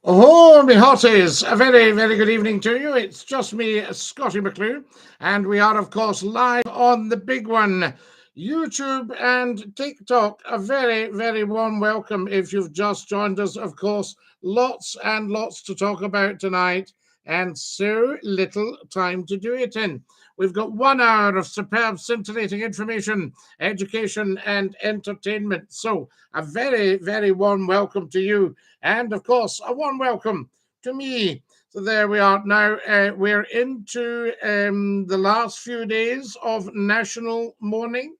Oh, me hotties, a very, very good evening to you. It's just me, Scottie McClue, and we are, of course, live on the big one, YouTube and TikTok. A very, very warm welcome if you've just joined us. Of course, lots and lots to talk about tonight, and so little time to do it in. We've got 1 hour of superb, scintillating information, education, and entertainment. So, a very, very warm welcome to you. And of course, a warm welcome to me. So there we are now. We're into the last few days of national mourning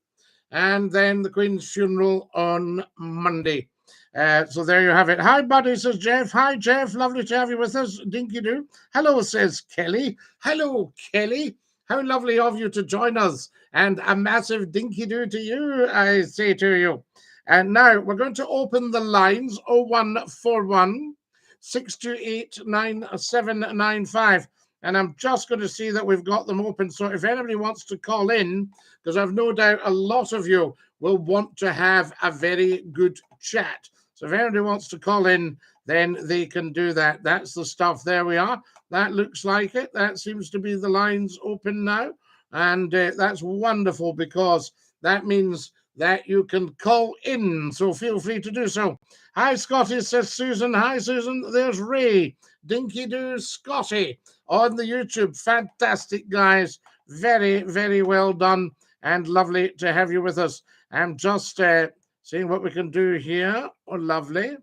and then the Queen's funeral on Monday. So there you have it. Hi, buddy, says Jeff. Hi, Jeff. Lovely to have you with us. DINKY-DOO. Hello, says Kelly. Hello, Kelly. How lovely of you to join us. And a massive DINKY-DOO to you, I say to you. And now we're going to open the lines 0141 628 9795. And I'm just going to see that we've got them open. So if anybody wants to call in, because I've no doubt a lot of you will want to have a very good chat. So if anybody wants to call in, then they can do that. That's the stuff. There we are. That looks like it. That seems to be the lines open now. And that's wonderful because that means that you can call in. So feel free to do so. Hi, Scottie, says Susan. Hi, Susan. There's Ray. DINKY-DOO Scottie on the YouTube. Fantastic, guys. Very, very well done and lovely to have you with us. I'm just seeing what we can do here. Oh, lovely.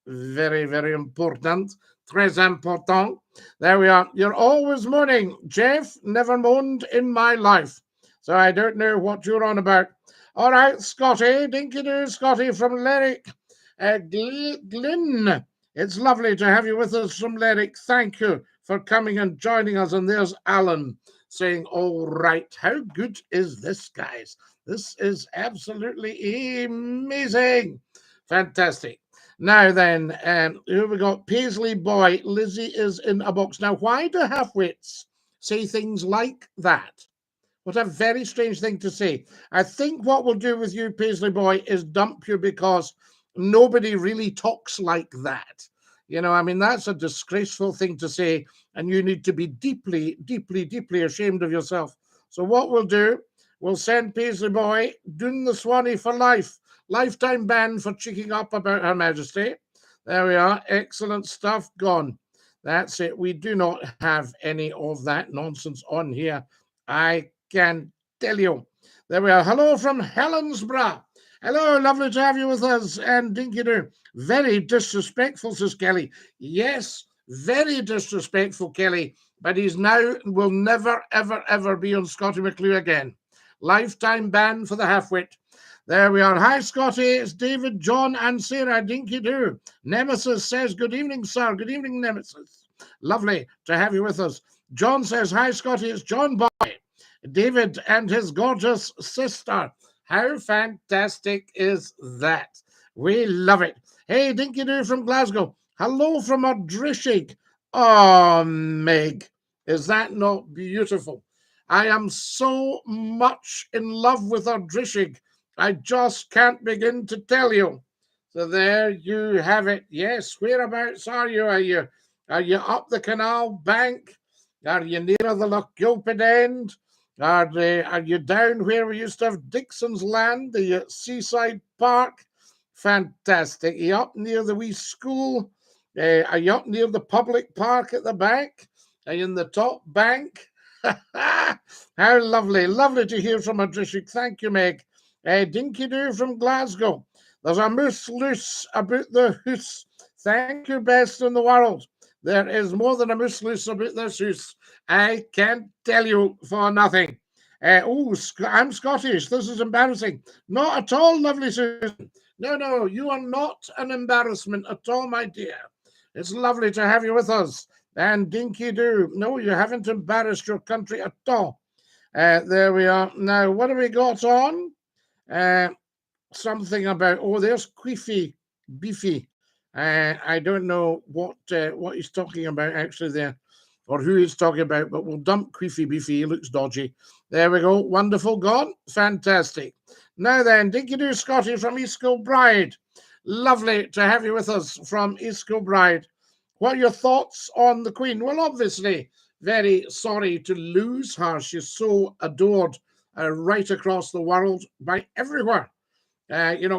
Very, very important. Très important. There we are. You're always moaning. Jeff, never moaned in my life. So I don't know what you're on about. All right, Scottie. DINKY-DOO Scottie from Lerwick. Glyn. It's lovely to have you with us from Lerwick. Thank you for coming and joining us. And there's Alan saying, all right, how good is this, guys? This is absolutely amazing. Fantastic. Now then, here we got Paisley Boy. Lizzie is in a box. Now, why do half-wits say things like that? What a very strange thing to say. I think what we'll do with you, Paisley Boy, is dump you because nobody really talks like that. You know, I mean, that's a disgraceful thing to say, and you need to be deeply, deeply, deeply ashamed of yourself. So what we'll do, we'll send Paisley Boy doon the Swanee for life. Lifetime ban for cheeking up about Her Majesty. There we are. Excellent stuff. Gone. That's it. We do not have any of that nonsense on here. I can tell you. There we are. Hello from Helensburgh. Hello, lovely to have you with us. And DINKY-DOO. Very disrespectful, says Kelly. Yes, very disrespectful, Kelly. But he's now will never, ever, ever be on Scottie McClue again. Lifetime ban for the half-wit. There we are. Hi, Scottie. It's David, John, and Sarah. DINKY-DOO. Nemesis says, good evening, sir. Good evening, Nemesis. Lovely to have you with us. John says, hi, Scottie. It's John Boy. David and his gorgeous sister. How fantastic is that? We love it. Hey, DINKY-DOO from Glasgow. Hello from Ardrishig. Oh, Meg, is that not beautiful? I am so much in love with Ardrishig. I just can't begin to tell you. So there you have it. Yes, whereabouts are you? Are you up the canal bank? Are you near the Lochgilpin end? Are you down where we used to have Dixon's Land, the seaside park? Fantastic. Are you up near the wee school? Are you up near the public park at the back? Are you in the top bank? How lovely. Lovely to hear from Ardrishig. Thank you, Meg. DINKY-DOO from Glasgow. There's a moose loose about the hoose. Thank you, best in the world. There is more than a moose loose about this hoose. I can't tell you for nothing. I'm Scottish. This is embarrassing. Not at all, lovely Susan. No, you are not an embarrassment at all, my dear. It's lovely to have you with us. And DINKY-DOO. No, you haven't embarrassed your country at all. There we are. Now, what have we got on? Something about, there's Queefy Beefy. I don't know what he's talking about actually there, or who he's talking about, but we'll dump Queefy Beefy. He looks dodgy. There we go. Wonderful. Gone. Fantastic. Now then, DINKY-DOO Scottie from East Kilbride. Lovely to have you with us from East Kilbride. What are your thoughts on the Queen? Well, obviously, very sorry to lose her. She's so adored right across the world by everywhere.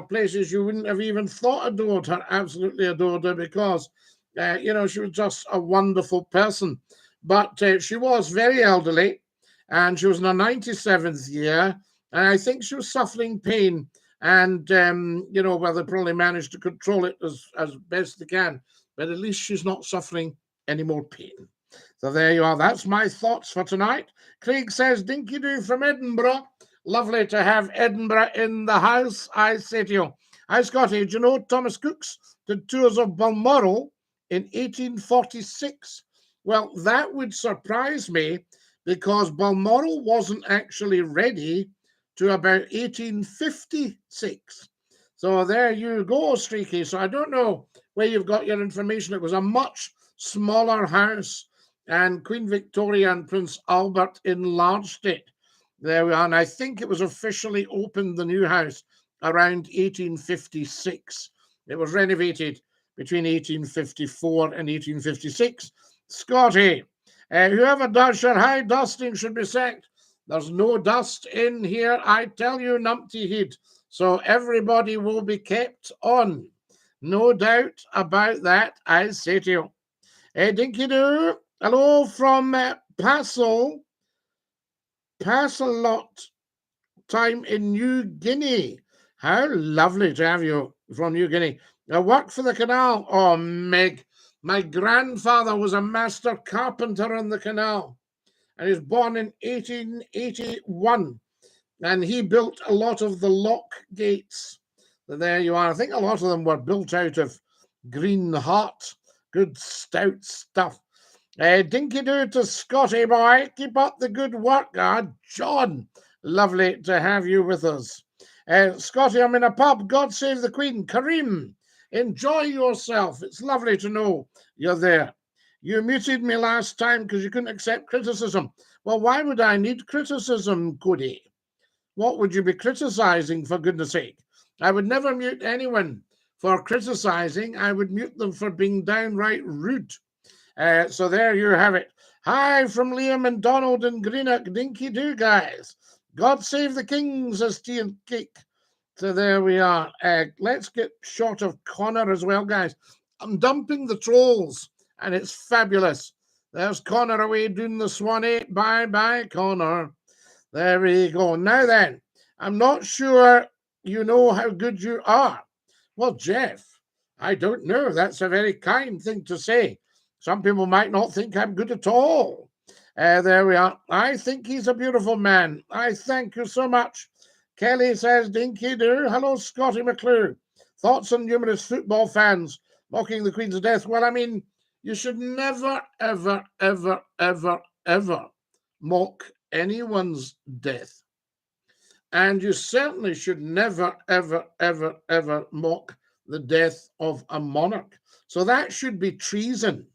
Places you wouldn't have even thought adored her, absolutely adored her because, she was just a wonderful person. But she was very elderly and she was in her 97th year. And I think she was suffering pain. And, well, they probably managed to control it as best they can. But at least she's not suffering any more pain. So there you are. That's my thoughts for tonight. Craig says, Dinky-Doo from Edinburgh. Lovely to have Edinburgh in the house, I say to you. Hi, Scotty. Do you know Thomas Cookes did tours of Balmoral in 1846? Well, that would surprise me because Balmoral wasn't actually ready to about 1856. So there you go, Streaky. So I don't know where you've got your information. It was a much smaller house, and Queen Victoria and Prince Albert enlarged it. There we are. And I think it was officially opened, the new house, around 1856. It was renovated between 1854 and 1856. Scotty, whoever does your high dusting should be sacked. There's no dust in here, I tell you, numpty head. So everybody will be kept on. No doubt about that, I say to you. Dinky-Doo, hello from Passalot time in New Guinea. How lovely to have you from New Guinea. I work for the canal. Oh, Meg, my grandfather was a master carpenter on the canal, and he was born in 1881, and he built a lot of the lock gates. So there you are. I think a lot of them were built out of green heart, good stout stuff. Dinky-Doo to Scotty boy. Keep up the good work, John. Lovely to have you with us. Scotty, I'm in a pub. God save the Queen. Kareem, enjoy yourself. It's lovely to know you're there. You muted me last time because you couldn't accept criticism. Well, why would I need criticism, Cody? What would you be criticizing, for goodness sake? I would never mute anyone for criticizing. I would mute them for being downright rude. So there you have it. Hi from Liam and Donald and Greenock. Dinky-Doo, guys. God save the kings as tea and cake. So there we are. Let's get shot of Connor as well, guys. I'm dumping the trolls, and it's fabulous. There's Connor away doing the Swanee. Bye-bye, Connor. There we go. Now then, I'm not sure you know how good you are. Well, Jeff, I don't know. That's a very kind thing to say. Some people might not think I'm good at all. There we are. I think he's a beautiful man. I thank you so much. Kelly says, Dinky-Doo. Hello, Scotty McClue. Thoughts on numerous football fans mocking the Queen's death? Well, I mean, you should never, ever, ever, ever, ever mock anyone's death. And you certainly should never, ever, ever, ever mock the death of a monarch. So that should be treason.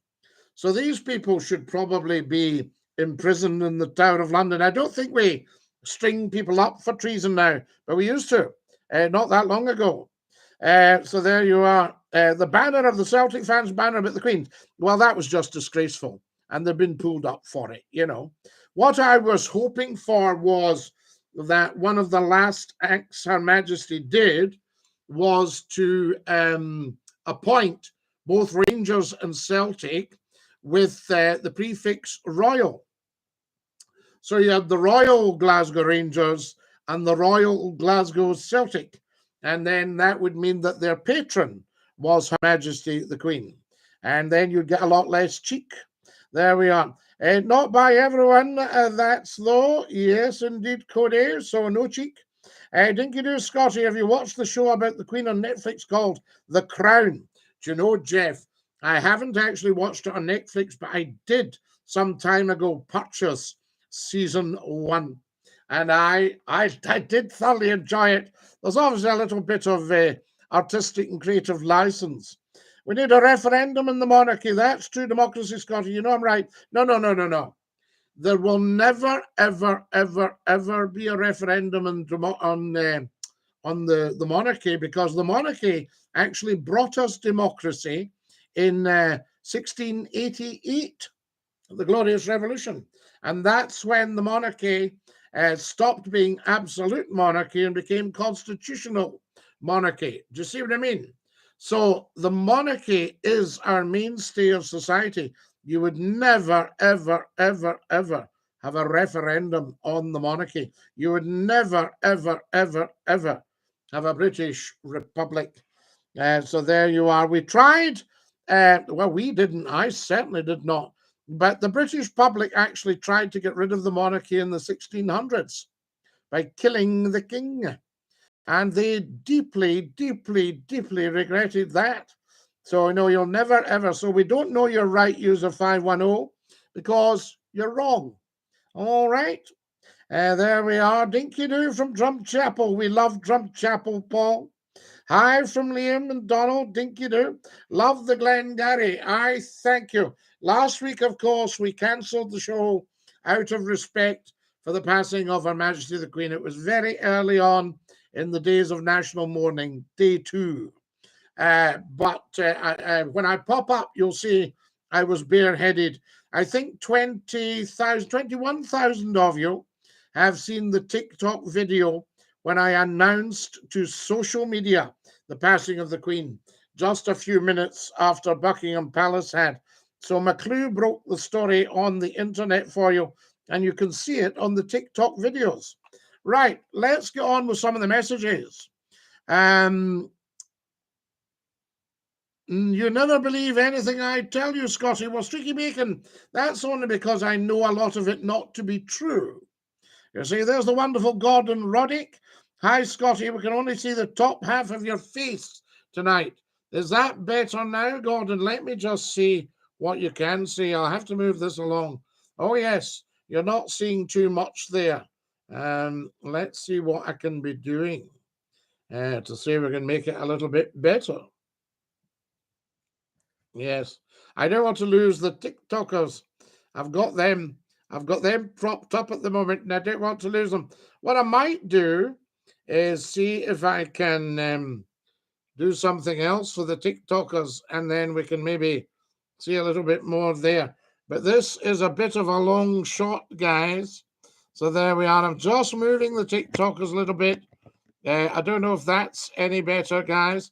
So these people should probably be imprisoned in the Tower of London. I don't think we string people up for treason now, but we used to, not that long ago. So there you are. The banner of the Celtic fans, banner about the Queen. Well, that was just disgraceful, and they've been pulled up for it, you know. What I was hoping for was that one of the last acts Her Majesty did was to appoint both Rangers and Celtic with the prefix Royal. So you had the Royal Glasgow Rangers and the Royal Glasgow Celtic. And then that would mean that their patron was Her Majesty the Queen. And then you'd get a lot less cheek. There we are. Not by everyone, that's though. Yes, indeed, Cody. So no cheek. Dinky-Doo, Scotty, have you watched the show about the Queen on Netflix called The Crown? Do you know, Jeff, I haven't actually watched it on Netflix, but I did some time ago purchase season 1. And I did thoroughly enjoy it. There's obviously a little bit of artistic and creative license. We need a referendum in the monarchy. That's true democracy, Scotty. You know I'm right. No. There will never, ever, ever, ever be a referendum on the monarchy, because the monarchy actually brought us democracy in 1688, the Glorious Revolution. And that's when the monarchy stopped being absolute monarchy and became constitutional monarchy. Do you see what I mean? So the monarchy is our mainstay of society. You would never, ever, ever, ever have a referendum on the monarchy. You would never, ever, ever, ever have a British Republic. So there you are. We tried. Well, we didn't. I certainly did not. But the British public actually tried to get rid of the monarchy in the 1600s by killing the king. And they deeply, deeply, deeply regretted that. So, you'll never, ever. So we don't know you're right, user 510, because you're wrong. All right. There we are. Dinky-Doo from Drumchapel. We love Drumchapel, Paul. Hi from Liam and Donald. Dinky-Doo. Love the Glengarry. I thank you. Last week, of course, we cancelled the show out of respect for the passing of Her Majesty the Queen. It was very early on in the days of national mourning, day 2. But when I pop up, you'll see I was bareheaded. I think 21,000 of you have seen the TikTok video when I announced to social media the passing of the Queen, just a few minutes after Buckingham Palace had. So McCLUE broke the story on the internet for you, and you can see it on the TikTok videos. Right, let's get on with some of the messages. You never believe anything I tell you, Scotty. Well, Streaky Bacon, that's only because I know a lot of it not to be true. You see, there's the wonderful Gordon Roddick. Hi, Scotty. We can only see the top half of your face tonight. Is that better now, Gordon? Let me just see what you can see. I'll have to move this along. Oh, yes. You're not seeing too much there. Let's see what I can be doing to see if we can make it a little bit better. Yes. I don't want to lose the TikTokers. I've got them propped up at the moment, and I don't want to lose them. What I might do is see if I can do something else for the TikTokers, and then we can maybe see a little bit more there. But this is a bit of a long shot, guys. So there we are. I'm just moving the TikTokers a little bit. I don't know if that's any better, guys.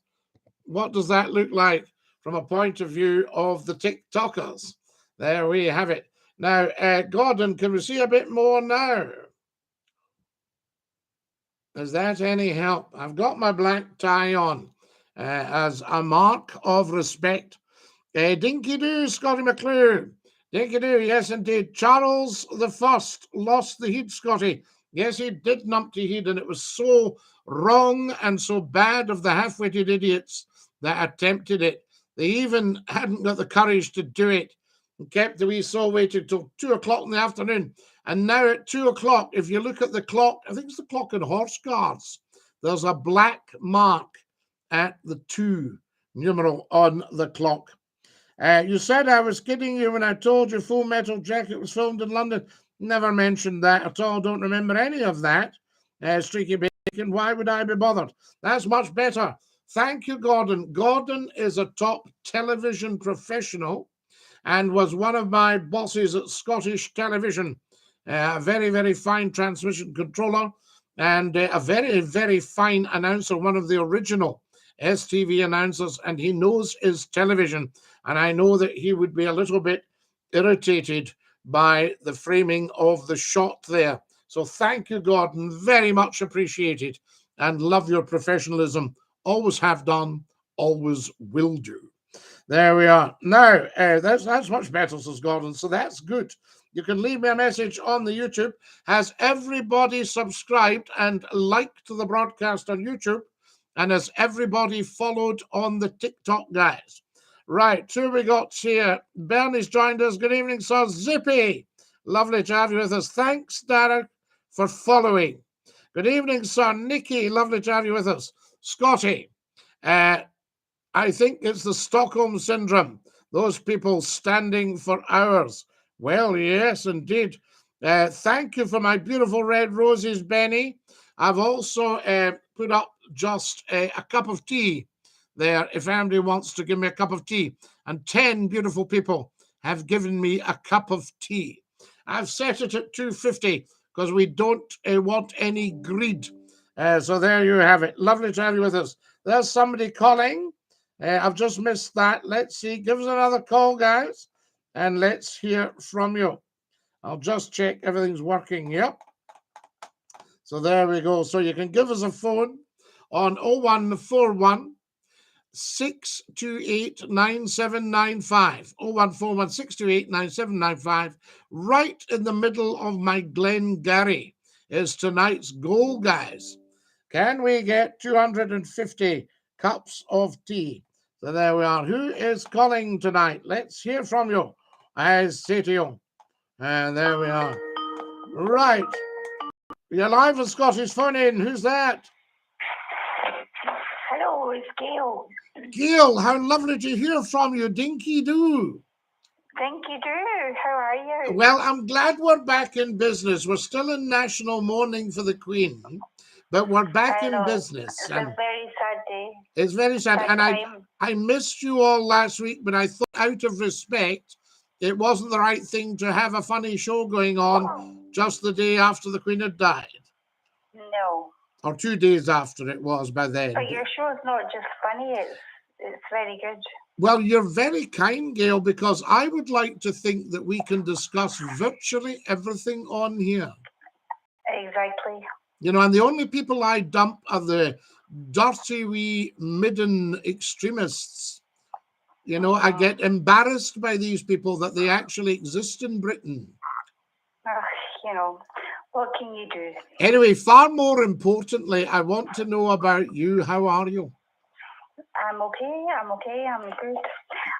What does that look like from a point of view of the TikTokers? There we have it. Now, Gordon, can we see a bit more now? Is that any help? I've got my black tie on as a mark of respect. Dinky-Doo, Scotty McClure. Dinky-Doo, yes, indeed. Charles I lost the heat, Scotty. Yes, he did numpty heat, and it was so wrong and so bad of the half-witted idiots that attempted it. They even hadn't got the courage to do it and kept the wee soul waiting till 2 o'clock in the afternoon. And now at 2 o'clock, if you look at the clock, I think it's the clock in Horse Guards, there's a black mark at the 2 numeral on the clock. You said I was kidding you when I told you Full Metal Jacket was filmed in London. Never mentioned that at all. Don't remember any of that. Streaky Bacon, why would I be bothered? That's much better. Thank you, Gordon. Gordon is a top television professional and was one of my bosses at Scottish Television. A very, very fine transmission controller and a very, very fine announcer, one of the original STV announcers, and he knows his television. And I know that he would be a little bit irritated by the framing of the shot there. So thank you, Gordon. Very much appreciated and love your professionalism. Always have done, always will do. There we are. Now, that's much better, says Gordon. So that's good. You can leave me a message on the YouTube. Has everybody subscribed and liked the broadcast on YouTube? And has everybody followed on the TikTok, guys? Right, who we got here? Bernie's joined us. Good evening, sir. Zippy. Lovely to have you with us. Thanks, Derek, for following. Good evening, sir. Nikki. Lovely to have you with us. Scotty. I think it's the Stockholm Syndrome. Those people standing for hours. Well, yes, indeed. Thank you for my beautiful red roses, Benny. I've also put up just a cup of tea there if anybody wants to give me a cup of tea. And 10 beautiful people have given me a cup of tea. I've set it at 2.50 because we don't want any greed. So there you have it. Lovely to have you with us. There's somebody calling. I've just missed that. Let's see. Give us another call, guys, and let's hear from you. I'll just check everything's working. Yep. So there we go. So you can give us a phone on 0141 628 9795. 0141 628 9795. Right in the middle of my Glengarry is tonight's goal, guys. Can we get 250 cups of tea? So there we are. Who is calling tonight? Let's hear from you. I say to you. And there we are. Right. You're live with Scotty's phone in. Who's that? Hello, it's Gail. Gail, how lovely to hear from you. Dinky-Doo. Dinky-Doo, how are you? Well, I'm glad we're back in business. We're still in national mourning for the Queen, but we're back in business. It's a very sad day. It's very sad. And I missed you all last week, but I thought out of respect, it wasn't the right thing to have a funny show going on just the day after the Queen had died. No. Or 2 days after it was by then. But your show's not just funny, it's very good. Well, you're very kind, Gail, because I would like to think that we can discuss virtually everything on here. Exactly. You know, and the only people I dump are the dirty wee midden extremists. You know, I get embarrassed by these people that they actually exist in Britain. You know, what can you do? Anyway, far more importantly, I want to know about you. How are you? I'm okay, I'm good.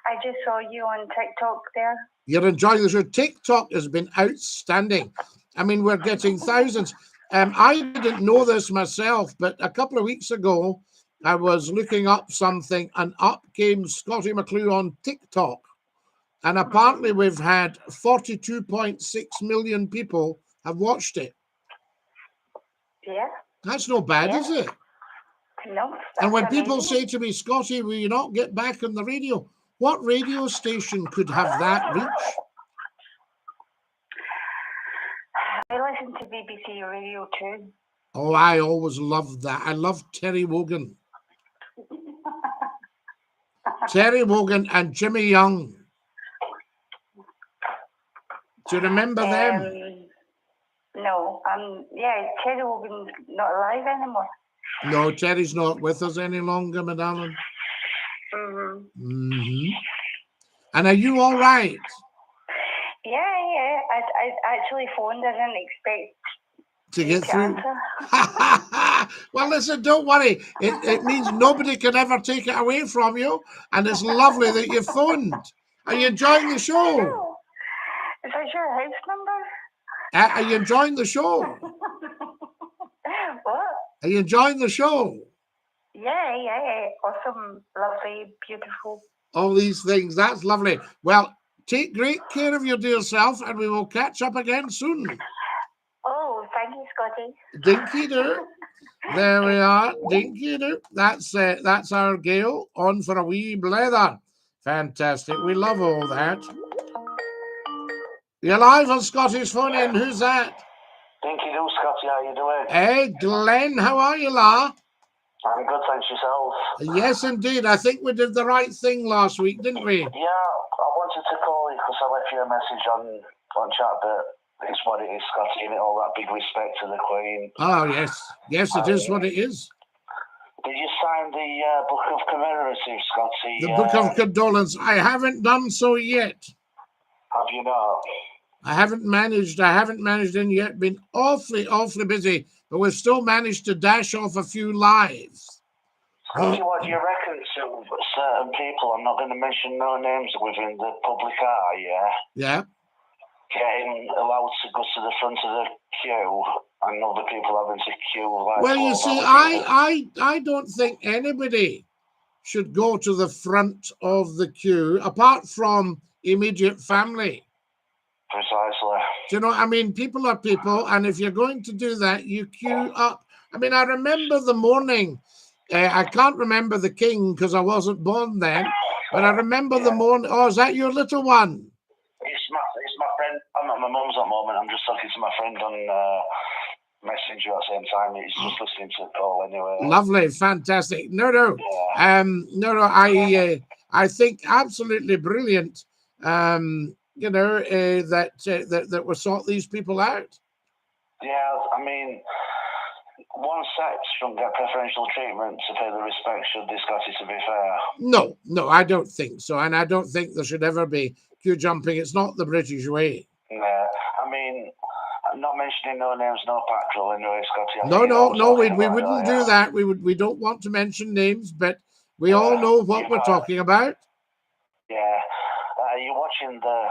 I just saw you on TikTok there. You're enjoying the show. TikTok has been outstanding. I mean, we're getting thousands. I didn't know this myself, but a couple of weeks ago, I was looking up something and up came Scottie McClue on TikTok. And apparently we've had 42.6 million people have watched it. Yeah. That's not bad, is it? No. And when people say to me, Scotty, will you not get back on the radio? What radio station could have that reach? I listen to BBC Radio too. Oh, I always loved that. I loved Terry Wogan. Terry Wogan and Jimmy Young. Do you remember them? No. Yeah, Terry Wogan's not alive anymore. No, Terry's not with us any longer, my darling. And are you all right? Yeah. I actually phoned. I didn't expect to get through. Well, listen, don't worry. It means nobody can ever take it away from you. And it's lovely that you phoned. Are you enjoying the show? Is that your house number? Are you enjoying the show? What? Are you enjoying the show? Yeah. Awesome, lovely, beautiful. All these things. That's lovely. Well, take great care of your dear self, and we will catch up again soon. Oh, thank you, Scotty. Dinky-Doo. There we are. Dinky-Doo. That's our Gail on for a wee blether. Fantastic. We love all that. You're live on Scotty's phone in. Who's that? Dinky-Doo, Scotty, how you doing? Hey, Glenn, how are you, la? I'm good, thanks yourself. Yes, indeed. I think we did the right thing last week, didn't we? Yeah, I wanted to call you because I left you a message on chat that it's what it is, Scotty, and all that big respect to the Queen. Oh, yes. Yes, it is what it is. Did you sign the Book of Commemorative, Scotty? The Book of Condolence. I haven't done so yet. Have you not? I haven't managed in yet. Been awfully busy, but we've still managed to dash off a few lives. Scotty, what do you reckon to certain people, I'm not going to mention no names within the public eye, Yeah. Getting allowed to go to the front of the queue and other people having to queue like. Well, you see, I don't think anybody should go to the front of the queue apart from immediate family. Precisely. Do you know, I mean, people are people, and if you're going to do that, you queue up. I mean, I remember the morning I can't remember the king because I wasn't born then, but I remember the morning. Oh, is that your little one? It's my friend. I'm at my mum's at the moment. I'm just talking to my friend on Messenger at the same time. He's just listening to the call anyway. Lovely, fantastic. No, I think absolutely brilliant. That we sort these people out. Yeah, I mean, one sex shouldn't get preferential treatment to pay the respect, should they, Scotty, to be fair? No, I don't think so. And I don't think there should ever be queue jumping. It's not the British way. Yeah, I mean, I'm not mentioning no names, no patrol anyway, Scotty. No, we wouldn't do that. We don't want to mention names, but we all know what we're talking about. Yeah. Are you watching the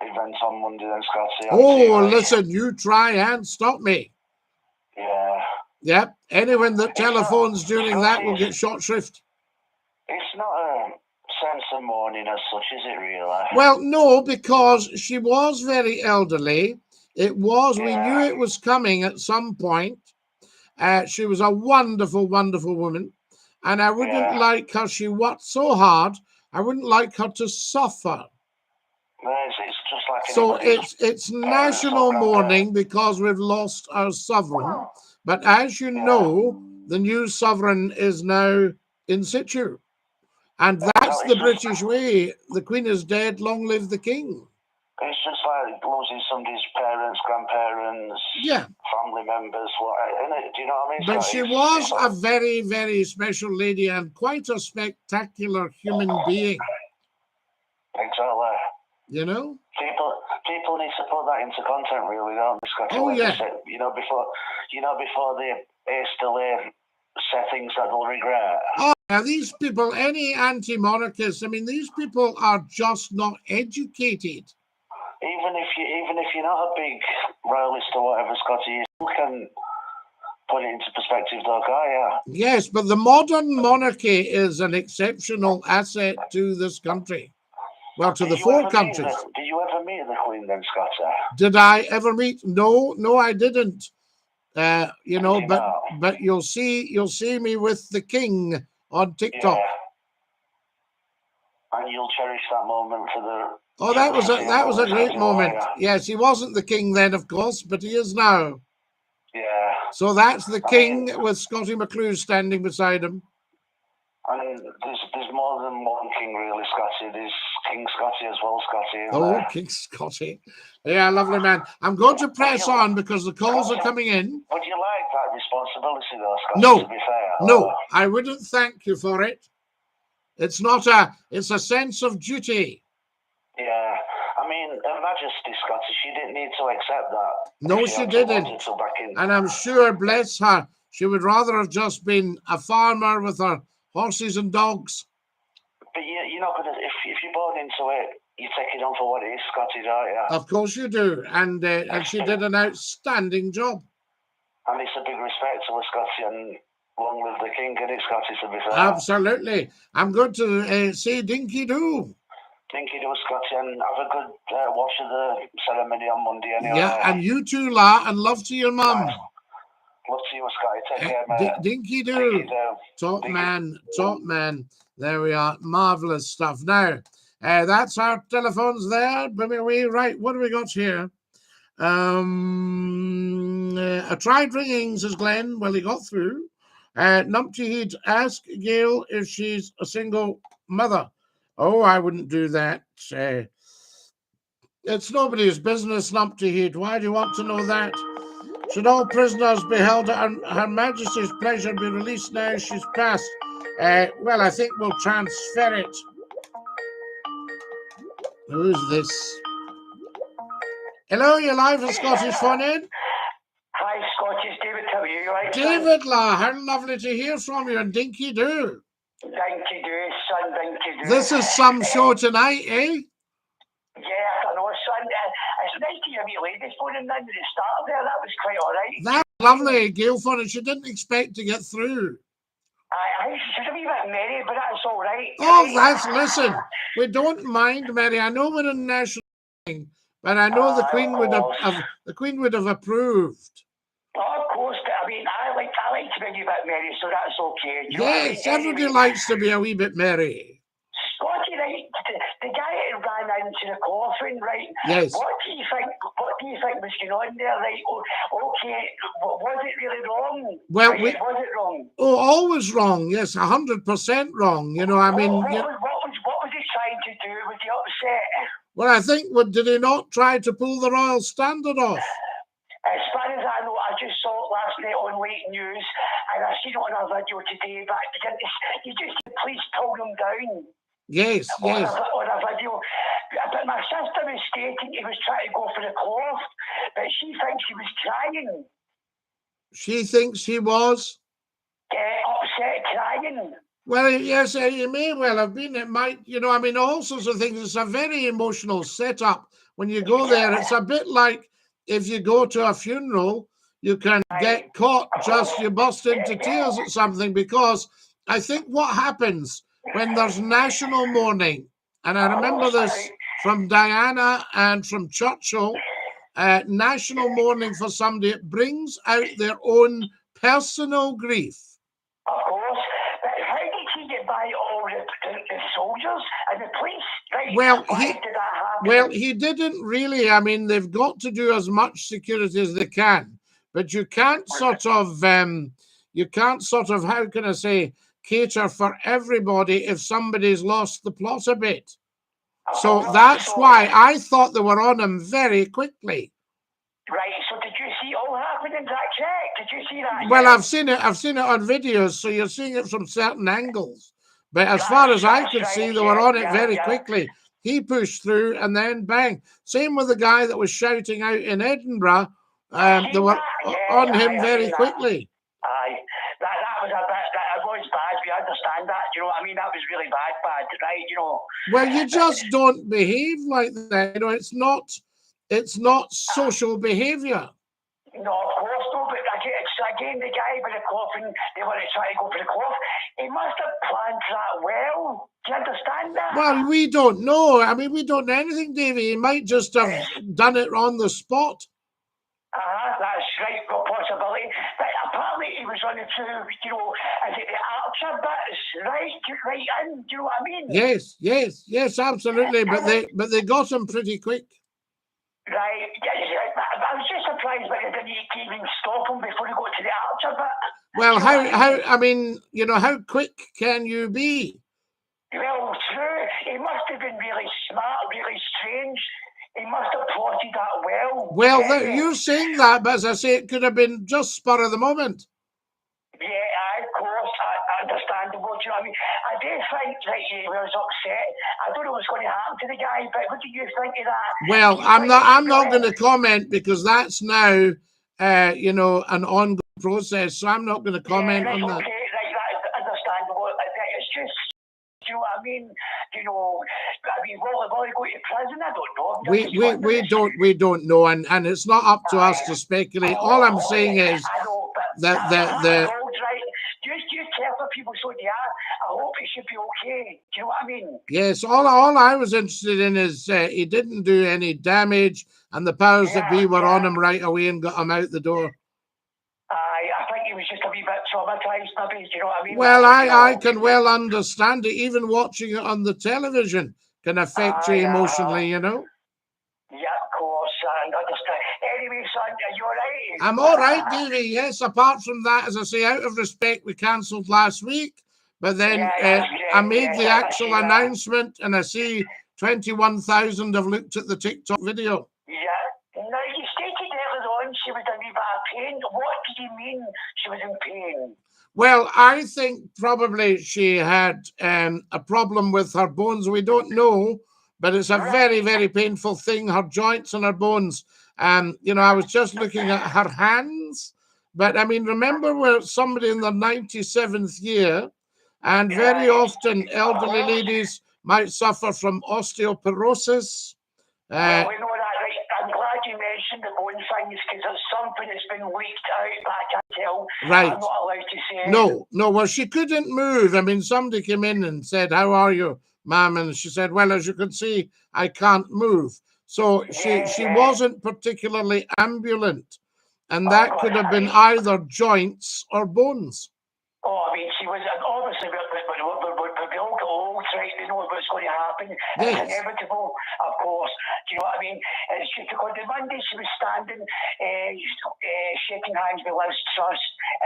event on Monday then, Scotty? Oh, listen, you try and stop me. Yeah. Yep. Anyone that telephones during that will get short shrift. It's not a sense of mourning as such, is it really? Well, no, because she was very elderly. It was, we knew it was coming at some point. She was a wonderful, wonderful woman. And I wouldn't like her, she worked so hard, I wouldn't like her to suffer. It's just like so it's national mourning because we've lost our sovereign. But as you know, the new sovereign is now in situ. And that's the British way. The Queen is dead, long live the King. It's just like losing somebody's parents, grandparents, family members. Do you know what I mean? But she was a very, very special lady and quite a spectacular human being. Exactly. You know? People need to put that into content, really, don't they, Scotty? Oh, yeah. Before they hastily say things that they'll regret. Oh, now these people, any anti-monarchists, I mean, these people are just not educated. Even if you're not a big royalist or whatever, Scotty, you can put it into perspective, though, can't you? Yes, but the modern monarchy is an exceptional asset to this country. Well, to the four countries. Did you ever meet the Queen then, Scotty? Did I ever meet? No, I didn't. But you'll see me with the King on TikTok. Yeah. And you'll cherish that moment for the. Oh, that was a great moment. Yes, he wasn't the King then, of course, but he is now. Yeah. So that's the King with Scottie McClue standing beside him. And there's more than one King, really, Scotty. There's King Scotty as well, Scotty. Oh, King Scotty. Yeah, lovely man. I'm going to press on because the calls are coming in. Would you like that responsibility, though, Scotty, no, to be fair? No, I wouldn't thank you for it. It's a sense of duty. Yeah. I mean, Her Majesty, Scotty, she didn't need to accept that. No, she didn't. And I'm sure, bless her, she would rather have just been a farmer with her horses and dogs. But you're not going to, if you're born into it, you take it on for what it is, Scotty, don't you? Of course you do. And she did an outstanding job. And it's a big respect to her, Scotty, and long live the King, isn't it, Scotty, to be fair? Absolutely. I'm going to say Dinky-Doo. Dinky-Doo, Scotty, and have a good watch of the ceremony on Monday anyway. Yeah, and you too, La, and love to your mum. Love to you, Scotty. Take care, mate. Dinky-Doo. Top man. There we are. Marvellous stuff. Now, that's our telephones there. Right, what do we got here? I tried ringing, says Glenn. Well, he got through. Numpty, he'd ask Gail if she's a single mother. Oh, I wouldn't do that. It's nobody's business, Numpty Heed. Why do you want to know that? Should all prisoners be held at Her Majesty's pleasure be released now she's passed? Well, I think we'll transfer it. Who's this? Hello, you're live on Scottish Phone In. Hi, Scottish. David, how are you? Right, David, La, how lovely to hear from you, and Dinky-Doo. Dinky-Doo, son, Dinky-Doo. This is some show tonight, eh? Yeah, I know, son. It's nice to hear me ladies phoning in at the start there. That was quite all right. That's lovely, Gail phone. She didn't expect to get through. She's a wee bit merry, but that's all right. Oh, listen, we don't mind, Mary. I know we're in national thing, but I know the Queen would have approved. Oh, of course. I mean, I like to be a wee bit merry, so that's okay. Do you know what I Yes, mean? everybody Anyway, likes to be a wee bit merry. Scotty, right, the guy that ran into the coffin, right? Yes. What do you think was going on there, right? Okay, was it really wrong? Well, right? Was it wrong? Oh, always wrong. Yes, 100% wrong. You know, I mean, What was he trying to do? Was he upset? well, I think, did he not try to pull the royal standard off? As far as I know, I just saw it last night on late news, and I seen it on a video today. But you just please pull them down. Yes, yes. On a video. But my sister was stating he was trying to go for the cloth, but she thinks he was crying. She thinks he was? Upset crying. Well, yes, he may well have been. It might, you know, I mean, all sorts of things. It's a very emotional setup. When you go there, it's a bit like if you go to a funeral, you can get caught you burst into tears at something, because I think what happens when there's national mourning, and I remember this from Diana and from Churchill, national mourning for somebody, it brings out their own personal grief. Of course. But how did he get by all the soldiers and the police? Right? Well, Why did that happen? Well, he didn't really. I mean, they've got to do as much security as they can, but you can't sort of, how can I say, cater for everybody if somebody's lost the plot a bit. So that's why I thought they were on him very quickly. Right. So did you see it all happen in that check? Did you see that? Well, I've seen it on videos, so you're seeing it from certain angles. But as far as I could see, they were on it very quickly. He pushed through and then bang. Same with the guy that was shouting out in Edinburgh. They were on him very quickly. Aye. That was a bit, that was bad. We understand that. You know what I mean? That was really bad, right? You know. Well, you just don't behave like that. You know, it's not social behaviour. No, of course not. But again, the guy with the coffin, they want to try to go for the cloth. He must have planned that well. Do you understand that? Well, we don't know. I mean, we don't know anything, Davey. He might just have done it on the spot. That's right, got possibility. But apparently he was running through, you know, is it the Archer bits, right in, do you know what I mean? Yes, absolutely. But they got him pretty quick. Right, I was just surprised that they didn't even stop him before he got to the Archer bit. Well, how, I mean, you know, how quick can you be? Well, true. He must have been really smart, really strange. He must have plotted that well. Well, you're saying that, but as I say, it could have been just spur of the moment. Yeah, of course, understandable. Do you know what I mean? I do think that he was upset. I don't know what's going to happen to the guy, but what do you think of that? Well, I'm not going to comment, because that's now, you know, an ongoing process. So I'm not going to comment on that. Okay, right, that's understandable. It's just, do you know what I mean? You know, I mean, will he go to prison? I don't know. We don't know, and it's not up to us to speculate. All I'm saying is that just care for people so they are. I hope it should be okay. Do you know what I mean? Yes, all I was interested in is he didn't do any damage, and the powers that be were on him right away and got him out the door. I think he was just a wee bit traumatised, maybe. Do you know what I mean? Well, I can well understand it. Even watching it on the television can affect you emotionally, you know. Yeah, of course, I understand. Anyway, son, are you all right? I'm all right, Davey. Yes, apart from that, as I say, out of respect, we cancelled last week. But then I made the actual announcement, and I see 21,000 have looked at the TikTok video. Yeah. Now, you stated earlier on she was in a wee bit of pain. What do you mean she was in pain? Well, I think probably she had a problem with her bones. We don't know, but it's a very, very painful thing, her joints and her bones. You know, I was just looking at her hands. But, I mean, remember, we're somebody in their 97th year, and very often elderly ladies might suffer from osteoporosis. Well, we know that, right? I'm glad you mentioned the bone things, because it's something that's been leaked out, but I can't tell. Right. I'm not allowed to say. No, well, she couldn't move. I mean, somebody came in and said, "How are you, ma'am?" And she said, "Well, as you can see, I can't move." So she wasn't particularly ambulant. and that could have been either joints or bones. Oh, I mean, she was obviously, we all get old, right? We know what's going to happen. Yes. It's inevitable, of course. Do you know what I mean? It's just because the Monday she was standing, shaking hands with Liz Truss,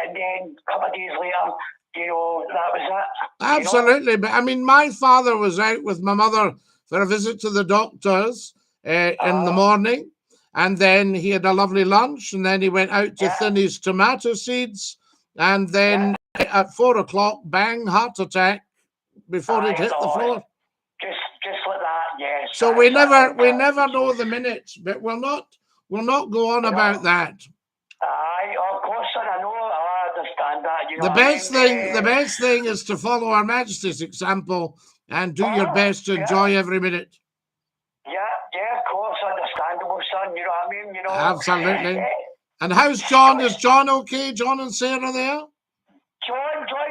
and then a couple of days later, you know, that was it. Absolutely. But I mean, my father was out with my mother for a visit to the doctors in the morning, and then he had a lovely lunch, and then he went out to thin his tomato seeds, and then at 4 o'clock, bang, heart attack before he'd hit the floor. Just like that, yes. So we never know the minutes, but we'll not go on about that. Aye, of course, sir, I know, I understand that. You know, The best thing is to follow Her Majesty's example and do your best to enjoy every minute. Yeah, of course, understandable, son. You know what I mean? You know. Absolutely. And how's John? Is John okay? John and Sarah there? John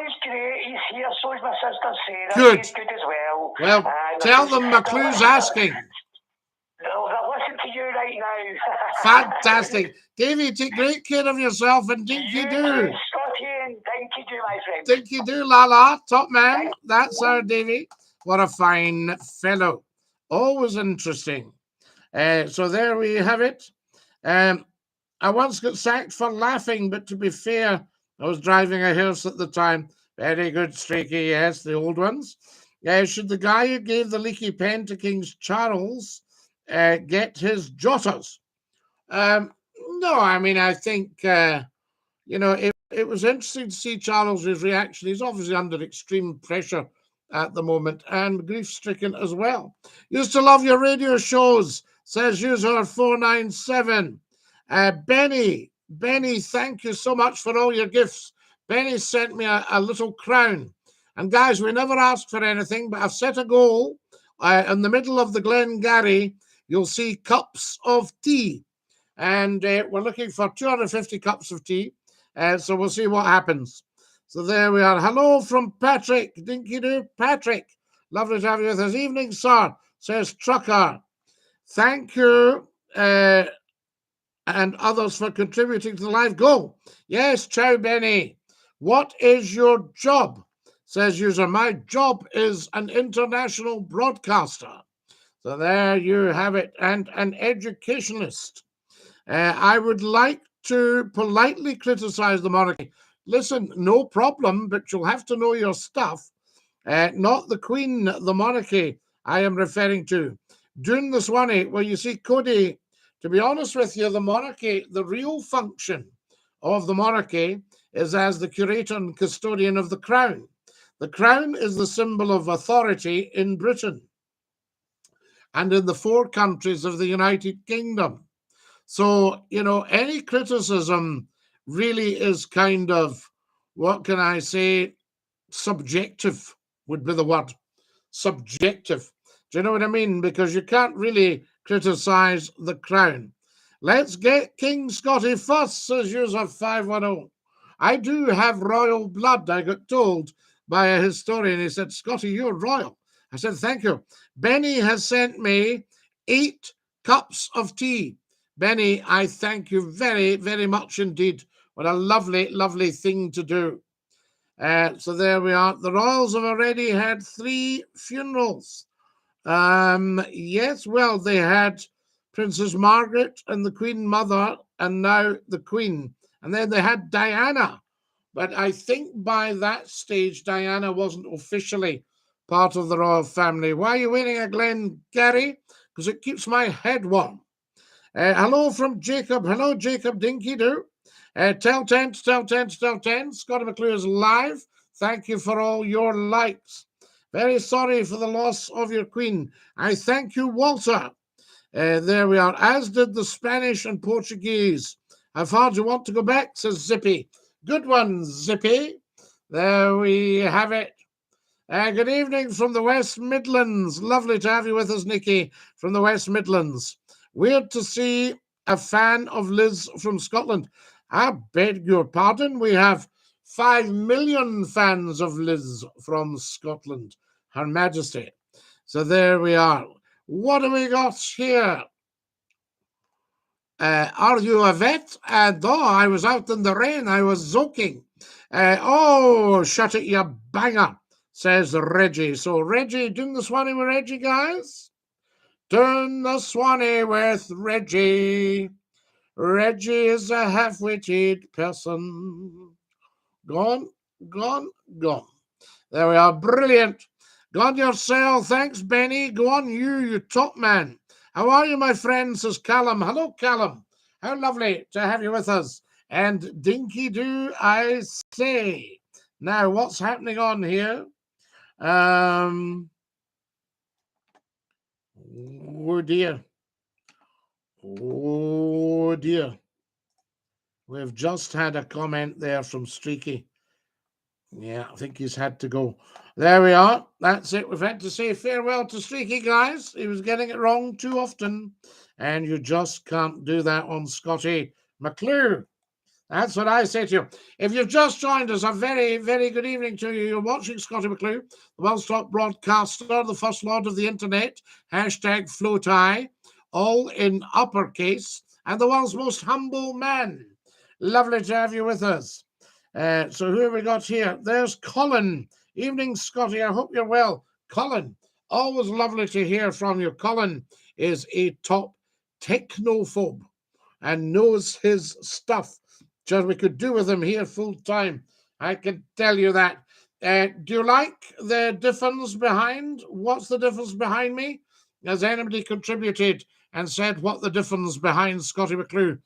is great. He's here. So is my sister Sarah. Good. She's good as well. Well, tell them McCLUE's asking. They'll listen to you right now. Fantastic. Davey, take great care of yourself, and Dinky-Doo. Scotty and Dinky-Doo, my friend. Dinky-Doo, la, top man. That's our Davey. What a fine fellow. Always interesting. So there we have it. I once got sacked for laughing, but to be fair, I was driving a hearse at the time. Very good, Streaky, yes, the old ones. Should the guy who gave the leaky pen to King Charles get his jotters? No, I mean, I think, it was interesting to see Charles's reaction. He's obviously under extreme pressure at the moment and grief-stricken as well. Used to love your radio shows, says user 497. Benny, thank you so much for all your gifts. Benny sent me a little crown. And guys, we never asked for anything, but I've set a goal. In the middle of the Glengarry, you'll see cups of tea. And we're looking for 250 cups of tea. So we'll see what happens. So there we are. Hello from Patrick. Dinky-Doo, Patrick. Lovely to have you with us. Evening, sir, says Trucker. Thank you. And others for contributing to the live goal. Yes, ciao, Benny. What is your job? Says user, my job is an international broadcaster. So there you have it. And an educationist. I would like to politely criticize the monarchy. Listen, no problem, but you'll have to know your stuff. Not the Queen, the monarchy I am referring to. Doing this one, well, you see, Cody, to be honest with you, the monarchy, the real function of the monarchy is as the curator and custodian of the crown. The crown is the symbol of authority in Britain and in the 4 countries of the United Kingdom. So, any criticism really is kind of, what can I say, subjective would be the word. Subjective. Do you know what I mean? Because you can't really criticize the crown. Let's get King Scotty first, says user 510. I do have royal blood, I got told by a historian. He said, Scotty, you're royal. I said, thank you. Benny has sent me 8 cups of tea. Benny, I thank you very, very much indeed. What a lovely, lovely thing to do. So there we are. The royals have already had 3 funerals. Yes, well, they had Princess Margaret and the Queen Mother, and now the Queen. And then they had Diana. But I think by that stage, Diana wasn't officially part of the royal family. Why are you waiting at Glengarry? Because it keeps my head warm. Hello from Jacob. Hello, Jacob. Dinky-Doo. Tell 10 to tell 10 to tell 10. Scotty McCLUE is live. Thank you for all your likes. Very sorry for the loss of your queen. I thank you, Walter. There we are, as did the Spanish and Portuguese. How far do you want to go back, says Zippy. Good one, Zippy. There we have it. Good evening from the West Midlands. Lovely to have you with us, Nikki, from the West Midlands. Weird to see a fan of Liz from Scotland. I beg your pardon. We have 5 million fans of Liz from Scotland, Her Majesty. So there we are. What do we got here? Are you a vet? No, I was out in the rain. I was zoking. Oh, shut it, you banger, says Reggie. So, Reggie, doing the Swanee with Reggie, guys? Doing the Swanee with Reggie. Reggie is a half-witted person. Gone, gone, gone. There we are. Brilliant. God yourself. Thanks, Benny. Go on, you top man. How are you, my friend? Says Callum. Hello, Callum. How lovely to have you with us. And Dinky-Doo, I say. Now, what's happening on here? Oh, dear. Oh, dear. We've just had a comment there from Streaky. Yeah, I think he's had to go. There we are. That's it. We've had to say farewell to Streaky, guys. He was getting it wrong too often. And you just can't do that on Scottie McClue. That's what I say to you. If you've just joined us, a very, very good evening to you. You're watching Scottie McClue, the world's top broadcaster, the first lord of the internet, hashtag FloatEye, all in uppercase, and the world's most humble man. Lovely to have you with us. So who have we got here? There's Colin. Evening, Scottie. I hope you're well. Colin, always lovely to hear from you. Colin is a top technophobe and knows his stuff. Just we could do with him here full time. I can tell you that. Do you like the difference behind? What's the difference behind me? Has anybody contributed and said what the difference behind Scottie McClue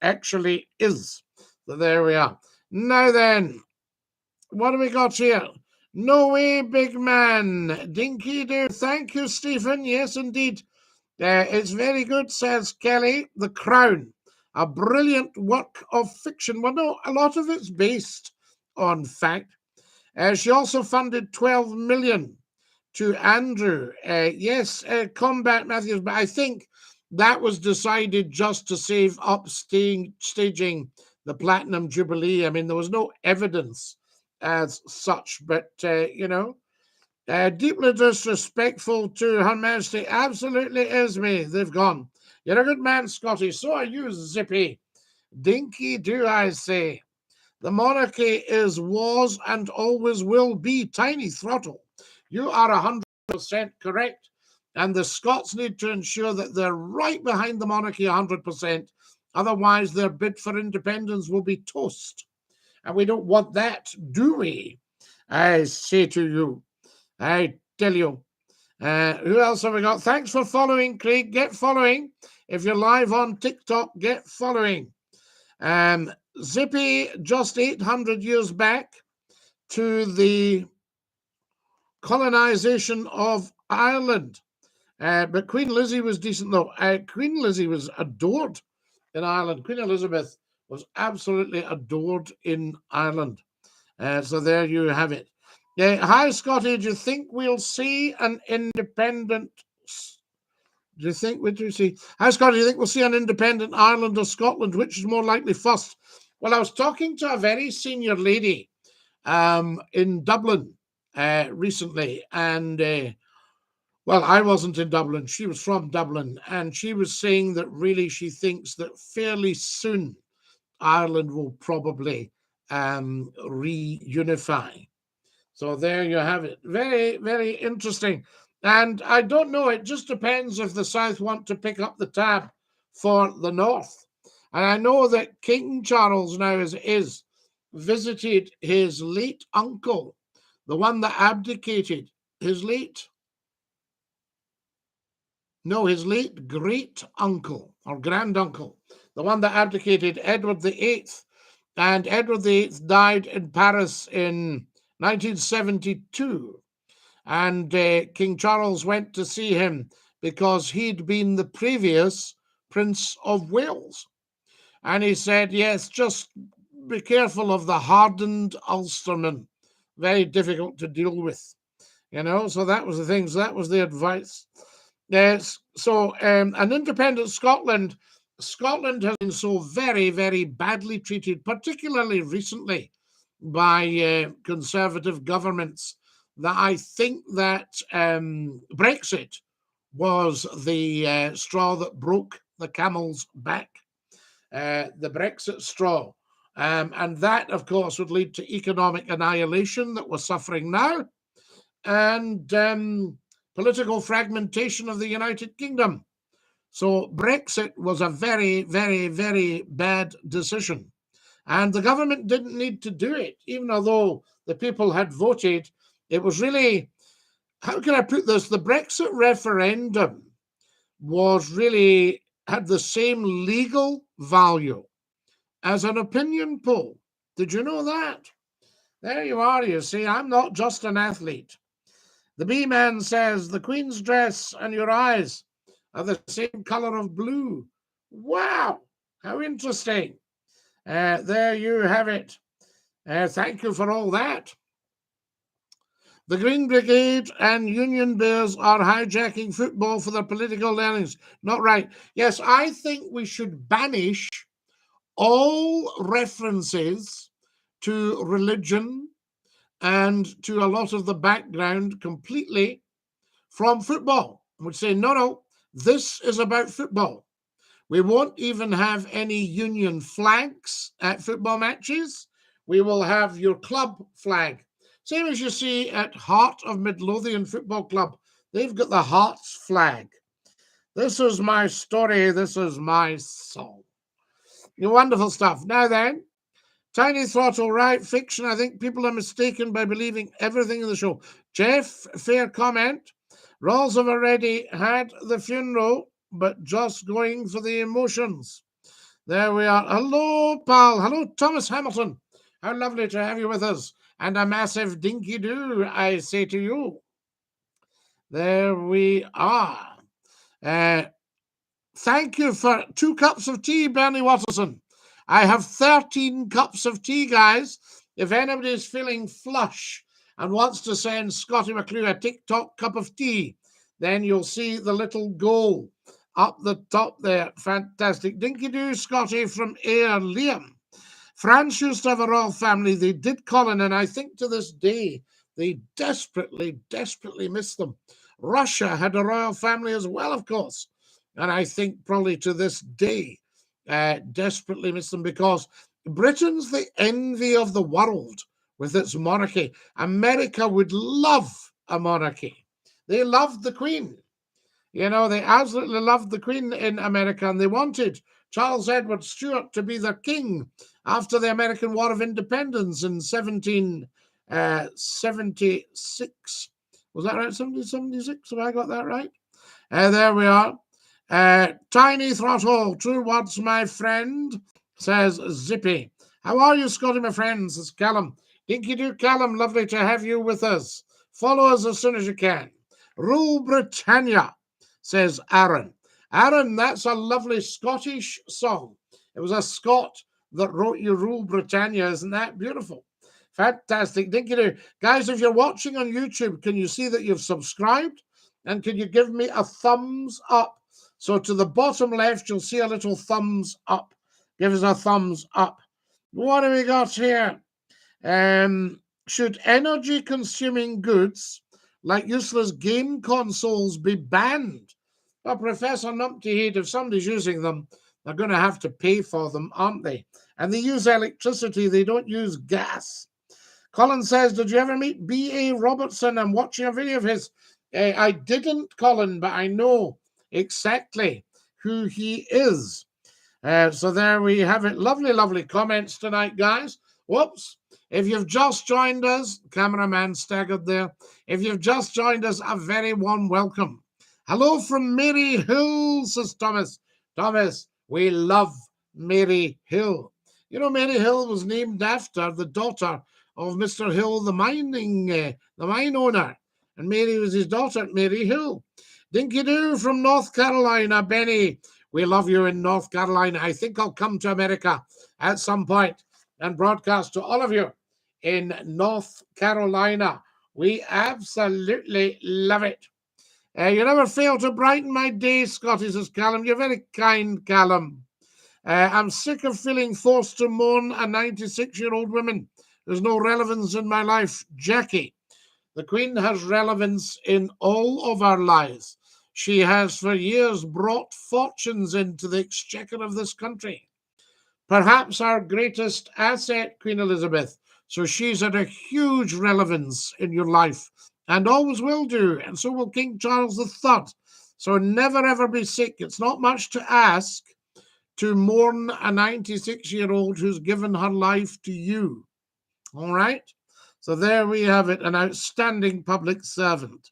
actually is? So there we are. Now then, what do we got here? No way, big man. Dinky-Doo. Thank you, Stephen. Yes, indeed. It's very good, says Kelly. The Crown. A brilliant work of fiction. Well, no, a lot of it's based on fact. She also funded 12 million to Andrew. Yes, Combat Matthews, but I think that was decided just to save up staging the Platinum Jubilee. I mean, there was no evidence as such, but, you know, deeply disrespectful to Her Majesty. Absolutely is me. They've gone. You're a good man, Scottie. So are you, Zippy. Dinky-Doo, I say. The monarchy was and always will be Tiny Throttle. You are 100% correct. And the Scots need to ensure that they're right behind the monarchy 100%. Otherwise, their bid for independence will be toast. And we don't want that, do we? I say to you. I tell you. Who else have we got? Thanks for following, Craig. Get following. If you're live on TikTok, get following. Zippy, just 800 years back to the colonization of Ireland. But Queen Lizzie was decent, though. Queen Lizzie was adored in Ireland. Queen Elizabeth was absolutely adored in Ireland. So there you have it. Hi, Scottie. Do you think we'll see an independent... Do you think... What do you see? Hi, Scottie. Do you think we'll see an independent Ireland or Scotland? Which is more likely first? Well, I was talking to a very senior lady in Dublin recently, and... well, I wasn't in Dublin. She was from Dublin, and she was saying that really she thinks that fairly soon Ireland will probably reunify. So there you have it. Very, very interesting. And I don't know, it just depends if the South want to pick up the tab for the North. And I know that King Charles now, as it is, visited his late uncle, the one that abdicated, his late great uncle or granduncle, the one that abdicated, Edward VIII. And Edward VIII died in Paris in 1972. And King Charles went to see him because he'd been the previous Prince of Wales. And he said, yes, just be careful of the hardened Ulstermen. Very difficult to deal with. You know, so that was the thing. So that was the advice. Yes. So an independent Scotland has been so very, very badly treated, particularly recently by conservative governments, that I think that Brexit was the straw that broke the camel's back. the Brexit straw. And that, of course, would lead to economic annihilation that we're suffering now, and political fragmentation of the United Kingdom. So Brexit was a very, very, very bad decision. And the government didn't need to do it, even although the people had voted. It was really, how can I put this? The Brexit referendum was really, had the same legal value as an opinion poll. Did you know that? There you are, you see, I'm not just an athlete. The B-man says, the Queen's dress and your eyes are the same color of blue. Wow, how interesting. There you have it. Thank you for all that. The Green Brigade and Union Bears are hijacking football for their political learnings. Not right. Yes, I think we should banish all references to religion and to a lot of the background completely from football. We'd say, no, this is about football. We won't even have any union flags at football matches. We will have your club flag. Same as you see at Heart of Midlothian Football Club. They've got the Hearts flag. This is my story. This is my song. Wonderful stuff. Now then, Tiny Throttle, right? Fiction. I think people are mistaken by believing everything in the show. Jeff, fair comment. Rawls have already had the funeral, but just going for the emotions. There we are. Hello, pal. Hello, Thomas Hamilton. How lovely to have you with us. And a massive dinky-doo, I say to you. There we are. Thank you for 2 cups of tea, Bernie Watterson. I have 13 cups of tea, guys. If anybody's feeling flush and wants to send Scottie McClue a TikTok cup of tea, then you'll see the little goal up the top there. Fantastic. Dinky-doo, Scottie from Ayr, Liam. France used to have a royal family. They did, Colin, and I think to this day, they desperately, desperately miss them. Russia had a royal family as well, of course. And I think probably to this day, desperately miss them, because Britain's the envy of the world with its monarchy. America would love a monarchy. They loved the Queen. You know, they absolutely loved the Queen in America, and they wanted Charles Edward Stuart to be their king after the American War of Independence in 1776. Was that right? 1776? Have I got that right? There we are. Tiny Throttle, 2 words, my friend, says Zippy. How are you, Scottie, my friends? It's Callum. Dinky-doo, Callum, lovely to have you with us. Follow us as soon as you can. Rule Britannia, says Aaron. Aaron, that's a lovely Scottish song. It was a Scot that wrote you Rule Britannia. Isn't that beautiful? Fantastic. Dinky-doo. Guys, if you're watching on YouTube, can you see that you've subscribed? And can you give me a thumbs up? So to the bottom left, you'll see a little thumbs up. Give us a thumbs up. What have we got here? Should energy-consuming goods like useless game consoles be banned? Well, Professor Numpty-Head, if somebody's using them, they're going to have to pay for them, aren't they? And they use electricity. They don't use gas. Colin says, did you ever meet B.A. Robertson? I'm watching a video of his. I didn't, Colin, but I know exactly who he is. So there we have it. Lovely, lovely comments tonight, guys. Whoops. If you've just joined us, cameraman staggered there. If you've just joined us, a very warm welcome. Hello from Mary Hill, says Thomas. Thomas, we love Mary Hill. You know, Mary Hill was named after the daughter of Mr. Hill, the mine owner. And Mary was his daughter, Mary Hill. Dinky-doo from North Carolina, Benny. We love you in North Carolina. I think I'll come to America at some point and broadcast to all of you in North Carolina. We absolutely love it. You never fail to brighten my day, Scottie, says Callum. You're very kind, Callum. I'm sick of feeling forced to mourn a 96-year-old woman. There's no relevance in my life. Jackie, the Queen has relevance in all of our lives. She has for years brought fortunes into the exchequer of this country. perhaps our greatest asset, Queen Elizabeth. So she's had a huge relevance in your life and always will do. And so will King Charles III. So never ever be sick. It's not much to ask to mourn a 96-year-old who's given her life to you. All right? So there we have it, an outstanding public servant.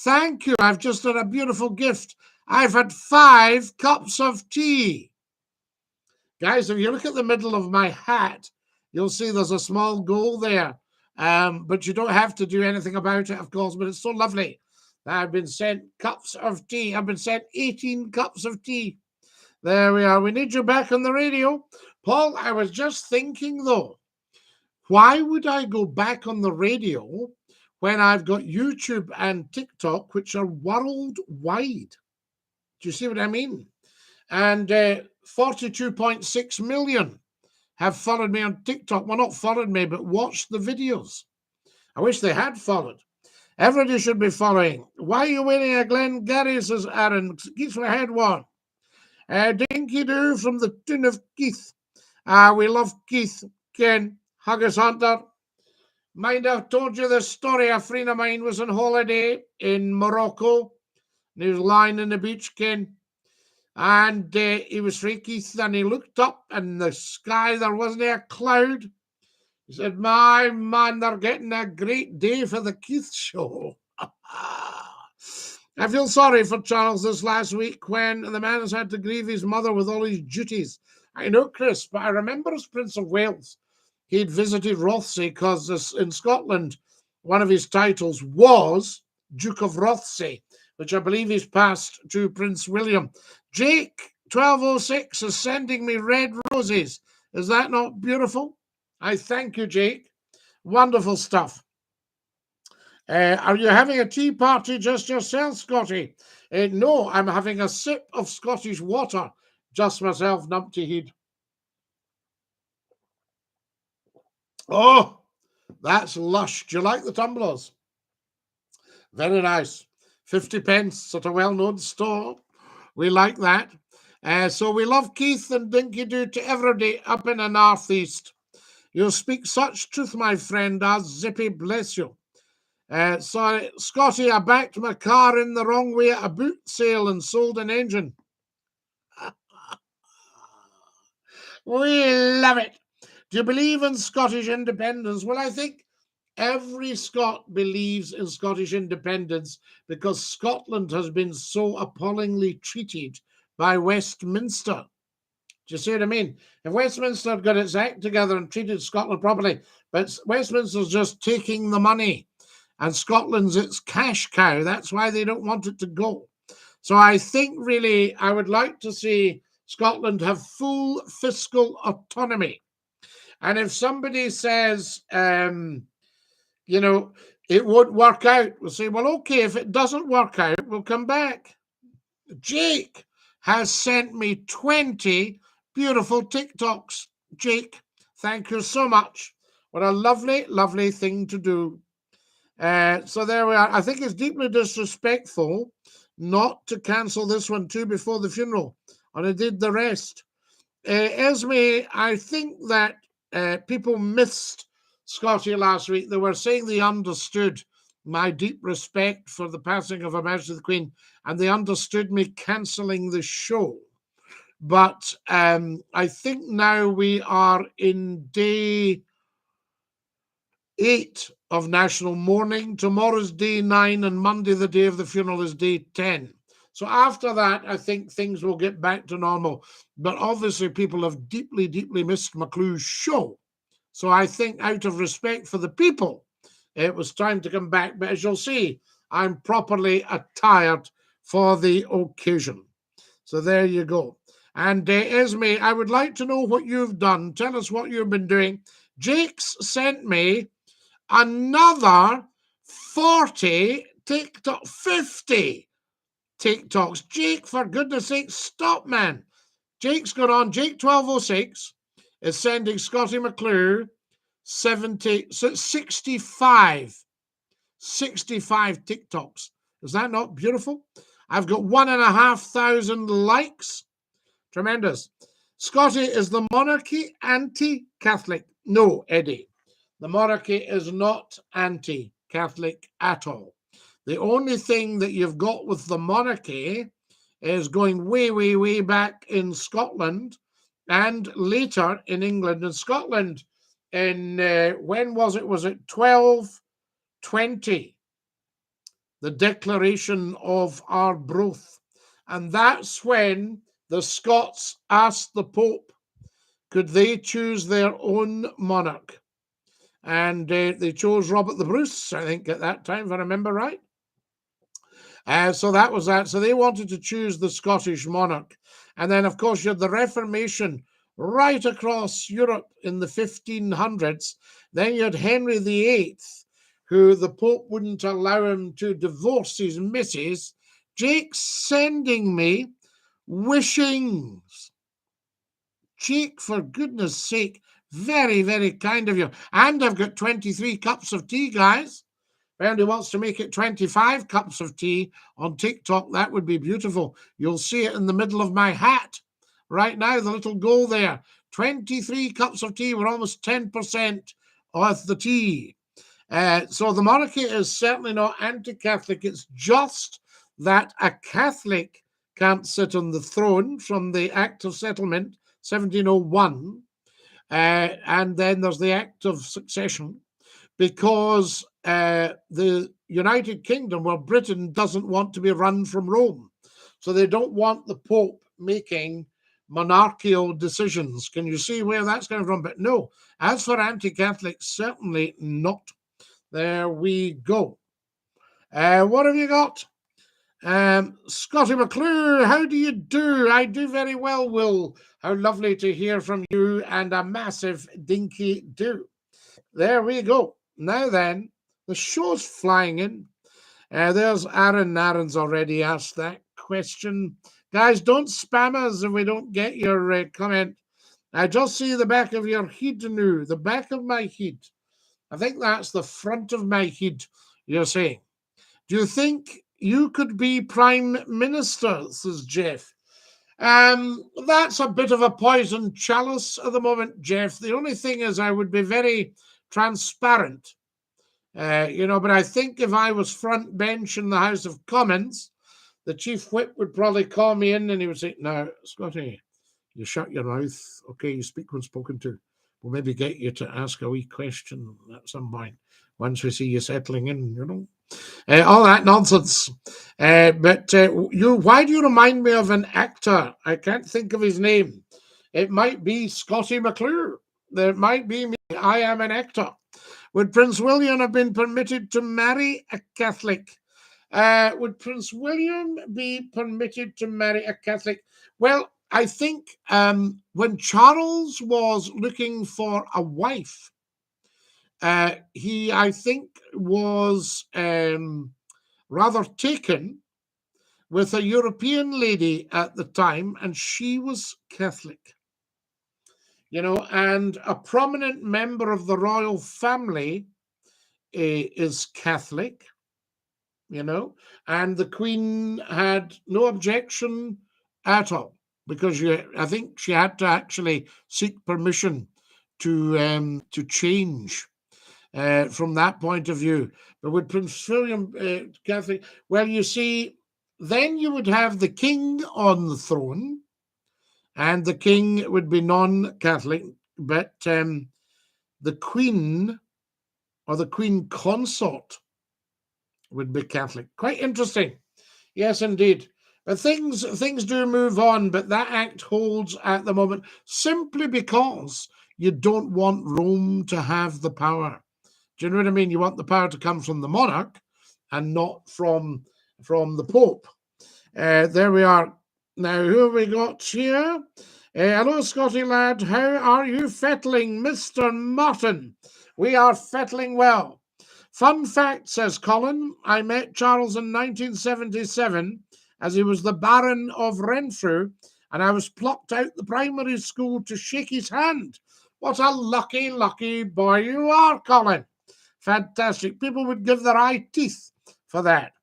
Thank you. I've just had a beautiful gift. I've had 5 cups of tea. Guys, if you look at the middle of my hat, you'll see there's a small goal there. But you don't have to do anything about it, of course, but it's so lovely. I've been sent cups of tea. I've been sent 18 cups of tea. There we are. We need you back on the radio. Paul, I was just thinking, though, why would I go back on the radio when I've got YouTube and TikTok, which are worldwide? Do you see what I mean? And 42.6 million have followed me on TikTok. Well, not followed me, but watched the videos. I wish they had followed. Everybody should be following. Why are you wearing a Glengarry, says Aaron. Keeps my head warm. Dinky-Doo from the tune of Keith. We love Keith. Ken, Huggus Hunter. Mind I've told you this story. A friend of mine was on holiday in Morocco. And he was lying on the beach, Ken. And he was free, Keith, and he looked up in the sky. There wasn't a cloud. He said, my man, they're getting a great day for the Keith show. I feel sorry for Charles this last week when the man has had to grieve his mother with all his duties. I know, Chris, but I remember as Prince of Wales, he'd visited Rothesay because in Scotland, one of his titles was Duke of Rothesay, which I believe he's passed to Prince William. Jake, 1206, is sending me red roses. Is that not beautiful? I thank you, Jake. Wonderful stuff. Are you having a tea party just yourself, Scotty? No, I'm having a sip of Scottish water. Just myself, numpty head. Oh, that's lush. Do you like the tumblers? Very nice. 50 pence at a well-known store. We like that. So we love Keith and Dinky-Doo to everybody up in the northeast. You speak such truth, my friend, as Zippy, bless you. Sorry, Scotty, I backed my car in the wrong way at a boot sale and sold an engine. We love it. Do you believe in Scottish independence? Well, I think every Scot believes in Scottish independence because Scotland has been so appallingly treated by Westminster. Do you see what I mean? If Westminster had got its act together and treated Scotland properly, but Westminster's just taking the money and Scotland's its cash cow. That's why they don't want it to go. So I think really I would like to see Scotland have full fiscal autonomy. And if somebody says, you know, it won't work out, we'll say, well, okay, if it doesn't work out, we'll come back. Jake has sent me 20 beautiful TikToks. Jake, thank you so much. What a lovely, lovely thing to do. So there we are. I think it's deeply disrespectful not to cancel this one too before the funeral. And I did the rest. Esme, I think that people missed Scotty last week. They were saying they understood my deep respect for the passing of Her Majesty the Queen, and they understood me cancelling the show. But I think now we are in day 8 of national mourning. Tomorrow's day 9, and Monday, the day of the funeral, is day 10. So after that, I think things will get back to normal. But obviously, people have deeply, deeply missed McCLUE's show. So I think out of respect for the people, it was time to come back. But as you'll see, I'm properly attired for the occasion. So there you go. And Esme, I would like to know what you've done. Tell us what you've been doing. Jake's sent me another 40 TikTok, 50 TikToks. Jake, for goodness sake, stop, man. Jake's gone on. Jake 1206 is sending Scotty McClue 65 TikToks. Is that not beautiful? I've got 1,500 likes. Tremendous. Scotty, is the monarchy anti-Catholic? No, Eddie. The monarchy is not anti-Catholic at all. The only thing that you've got with the monarchy is going way, way, way back in Scotland and later in England and Scotland. In when was it? Was it 1220? The Declaration of Arbroath. And that's when the Scots asked the Pope, could they choose their own monarch? And they chose Robert the Bruce, I think, at that time, if I remember right. So that was that. So they wanted to choose the Scottish monarch. And then, of course, you had the Reformation right across Europe in the 1500s. Then you had Henry VIII, who the Pope wouldn't allow him to divorce his missus. Jake's sending me wishings. Jake, for goodness sake, very, very kind of you. And I've got 23 cups of tea, guys. If anybody wants to make it 25 cups of tea on TikTok, that would be beautiful. You'll see it in the middle of my hat right now, the little goal there. 23 cups of tea. We're almost 10% of the tea. So the monarchy is certainly not anti-Catholic. It's just that a Catholic can't sit on the throne from the Act of Settlement, 1701. And then there's the Act of Succession, because the United Kingdom, well, Britain doesn't want to be run from Rome. So they don't want the Pope making monarchical decisions. Can you see where that's coming from? But no, as for anti-Catholics, certainly not. There we go. What have you got? Scotty McCLUE, how do you do? I do very well, Will. How lovely to hear from you, and a massive dinky-do. There we go. Now then, the show's flying in. There's Aaron. Aaron's already asked that question. Guys, don't spam us if we don't get your comment. I just see the back of your head now, the back of my head. I think that's the front of my head, you're saying. Do you think you could be Prime Minister, says Jeff? That's a bit of a poison chalice at the moment, Jeff. The only thing is I would be very transparent, but I think if I was front bench in the House of Commons, the Chief Whip would probably call me in and he would say, now, Scotty, you shut your mouth. Okay, you speak when spoken to. We'll maybe get you to ask a wee question at some point once we see you settling in, all that nonsense. But why do you remind me of an actor? I can't think of his name. It might be Scotty McCLUE. There might be me. I am an actor. Would Prince William have been permitted to marry a Catholic? Would Prince William be permitted to marry a Catholic? Well, I think when Charles was looking for a wife, he, I think, was rather taken with a European lady at the time, and she was Catholic. And a prominent member of the royal family is Catholic, and the Queen had no objection at all, because I think she had to actually seek permission to change from that point of view. But with Prince William Catholic, well, you see, then you would have the king on the throne, and the king would be non-Catholic, but the Queen or the Queen consort would be Catholic. Quite interesting. Yes, indeed. But things do move on, but that act holds at the moment simply because you don't want Rome to have the power. Do you know what I mean? You want the power to come from the monarch and not from the Pope. There we are. Now, who have we got here? Hello, Scotty lad. How are you fettling, Mr. Martin? We are fettling well. Fun fact, says Colin, I met Charles in 1977 as he was the Baron of Renfrew, and I was plucked out the primary school to shake his hand. What a lucky, lucky boy you are, Colin. Fantastic. People would give their eye teeth for that.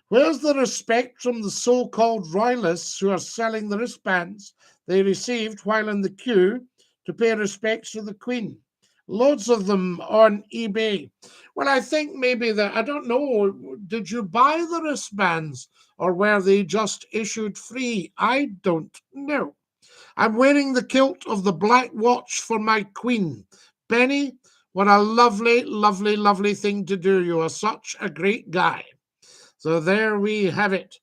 Where's the respect from the so-called royalists who are selling the wristbands they received while in the queue to pay respects to the Queen. Loads of them on eBay. Well, I think maybe that, I don't know, did you buy the wristbands or were they just issued free? I don't know. I'm wearing the kilt of the Black Watch for my Queen. Benny, what a lovely, lovely, lovely thing to do. You are such a great guy. So there we have it.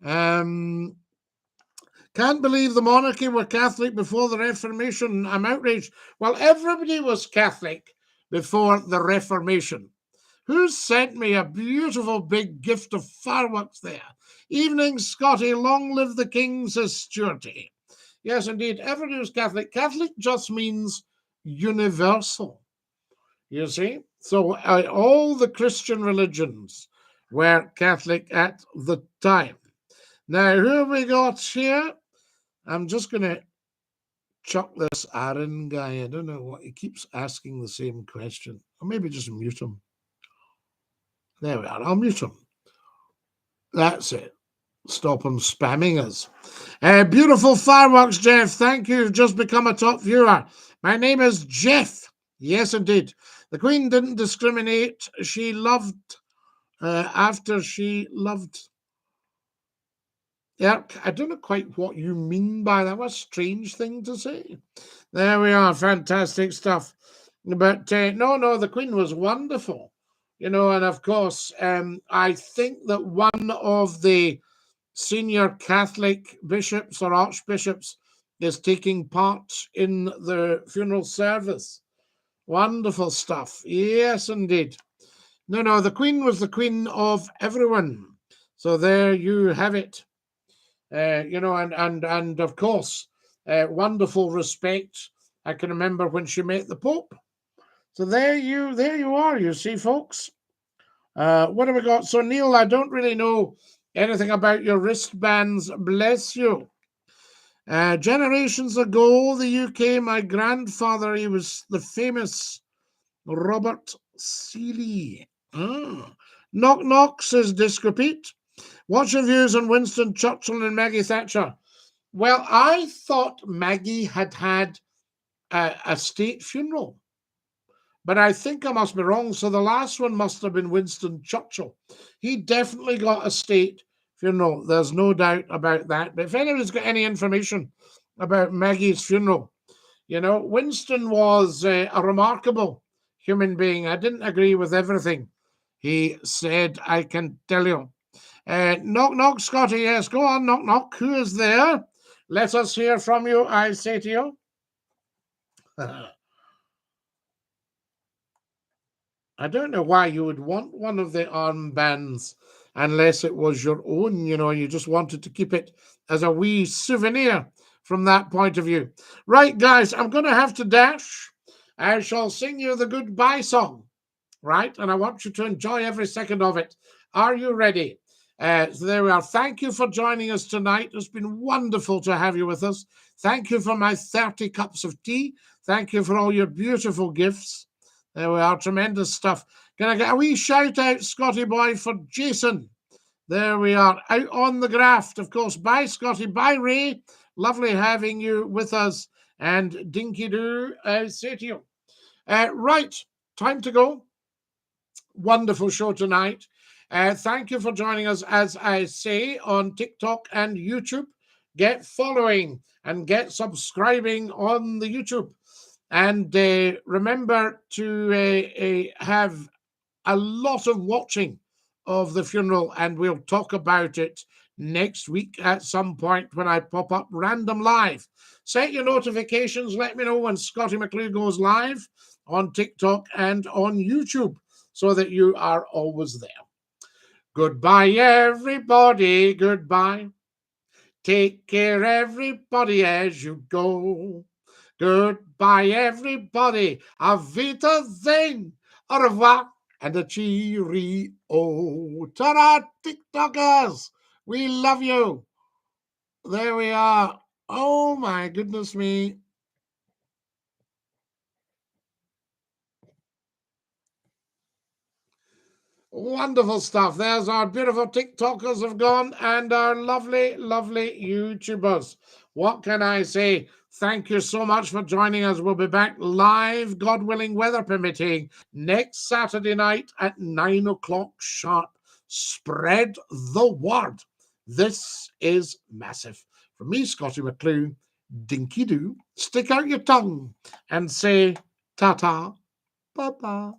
Can't believe the monarchy were Catholic before the Reformation. I'm outraged. Well, everybody was Catholic before the Reformation. Who sent me a beautiful big gift of fireworks there? Evening, Scotty. Long live the king, says Stuarty. Yes, indeed. Everybody was Catholic. Catholic just means universal. You see? So all the Christian religions were Catholic at the time. Now, who have we got here? I'm just going to chuck this Aaron guy. I don't know what he keeps asking the same question. Or maybe just mute him. There we are. I'll mute him. That's it. Stop him spamming us. Beautiful fireworks, Jeff. Thank you. You've just become a top viewer. My name is Jeff. Yes, indeed. The Queen didn't discriminate. She loved after she loved. Yeah, I don't know quite what you mean by that. What a strange thing to say. There we are. Fantastic stuff. But no, the Queen was wonderful. You know, and of course, I think that one of the senior Catholic bishops or archbishops is taking part in the funeral service. Wonderful stuff. Yes, indeed. No, the Queen was the Queen of everyone. So there you have it. You know, and of course, wonderful respect. I can remember when she met the Pope. So there you are. You see, folks. What have we got? So Neil, I don't really know anything about your wristbands. Bless you. Generations ago, the UK, my grandfather, he was the famous Robert Seeley. Knock knock, says Disco Pete. What's your views on Winston Churchill and Maggie Thatcher? Well, I thought Maggie had a state funeral, but I think I must be wrong. So the last one must have been Winston Churchill. He definitely got a state funeral. There's no doubt about that. But if anybody's got any information about Maggie's funeral, you know, Winston was a remarkable human being. I didn't agree with everything he said, I can tell you. Knock, knock, Scotty. Yes, go on, knock, knock. Who is there? Let us hear from you, I say to you. I don't know why you would want one of the armbands unless it was your own, you know, you just wanted to keep it as a wee souvenir from that point of view. Right, guys, I'm going to have to dash. I shall sing you the goodbye song, right? And I want you to enjoy every second of it. Are you ready? So there we are. Thank you for joining us tonight. It's been wonderful to have you with us. Thank you for my 30 cups of tea. Thank you for all your beautiful gifts. There we are. Tremendous stuff. Can I get a wee shout out, Scotty boy, for Jason? There we are. Out on the graft, of course. Bye, Scotty. Bye, Ray. Lovely having you with us. And Dinky-Doo, I say to you. Right. Time to go. Wonderful show tonight. Thank you for joining us, as I say, on TikTok and YouTube. Get following and get subscribing on the YouTube. And remember to have a lot of watching of the funeral, and we'll talk about it next week at some point when I pop up random live. Set your notifications. Let me know when Scottie McClue goes live on TikTok and on YouTube so that you are always there. Goodbye, everybody. Goodbye. Take care, everybody, as you go. Goodbye, everybody. Auf Wiedersehen. Au revoir. And a cheerio. Ta-da, TikTokers. We love you. There we are. Oh, my goodness me. Wonderful stuff. There's our beautiful TikTokers have gone and our lovely, lovely YouTubers. what can I say? Thank you so much for joining us. We'll be back live, God willing, weather permitting, next Saturday night at 9 o'clock sharp. Spread the word. This is massive. From me, Scottie McClue, Dinky-Doo, stick out your tongue and say ta-ta, bye-bye.